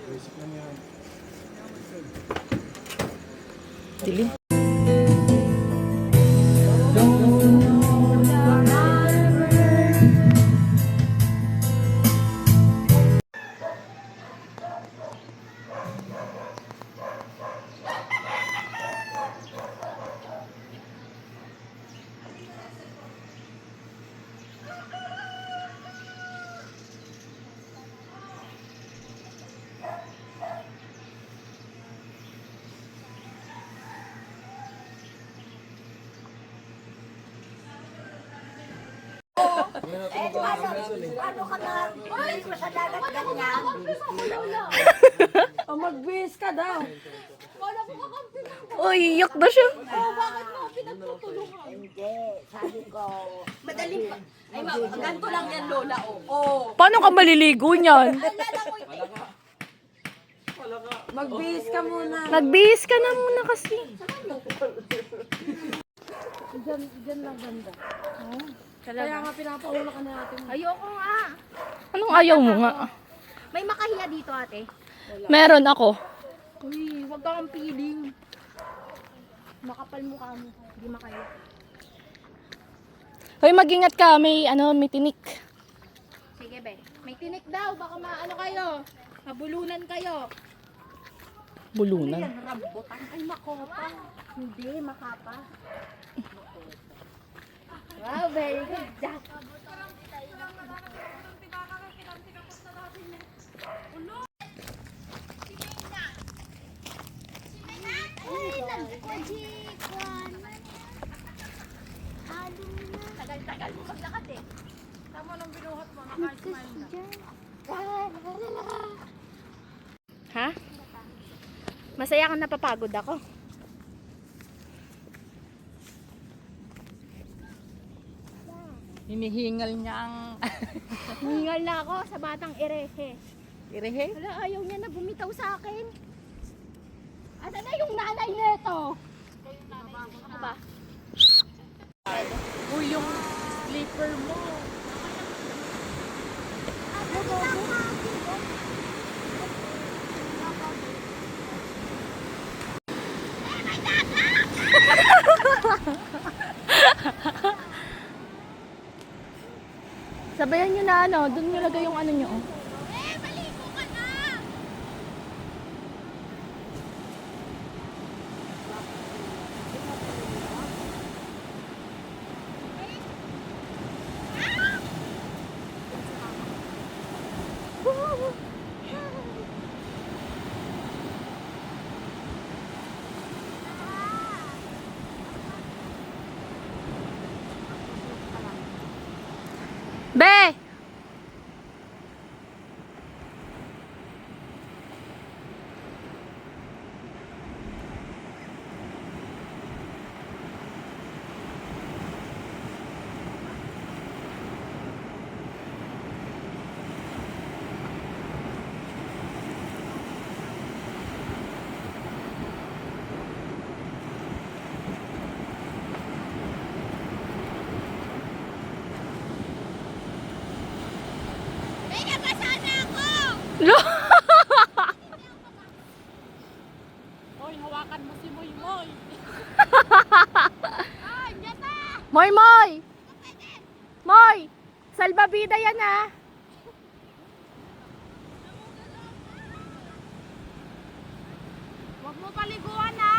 Basic lang yan. Dilim. Ano ka na? Ay, ko sa dagat ganyan. O magbihis ka daw. Uy, iyak na siya. Hindi, sabi ko. Madaling pa. Ay, ganito lang yan, Lola. Oh. Paano ka maliligo niyan? Magbihis ka muna. Nagbihis ka na muna kasi. Diyan lang ganda. Kaya nga pinapauna ka na natin. Ayoko nga. Anong ayaw mo nga? May makahiya dito, ate. Meron ako. Uy, huwag kang piling. Makapal mukha mo. Hindi makahiya. Hoy, mag-ingat ka. May tinik. Sige, be. May tinik daw. Baka maano kayo. Mabulunan kayo. Bulunan. Rambutan. Ay, makopa. Hindi, makapa. Wow, very good. Jack. Tagal-tagal mo maglakad eh. Tama nang binuhat mo, naka-smile na. Ha? Masaya kang napapagod ako. Hinihingal niya ang... Hingal na ako sa batang erehe. Irehe? Wala, ayaw niya na bumitaw sa akin. Asa na yung nanay nito? Ako ba? Uy, yung slipper mo. Sabayan nyo na doon nyo lagay yung nyo. Be! Lo! Uy, hawakan mo si Moy Moy. Moy, Moy! Moy! Salbabida yan ha! Huwag mo paliguan ha!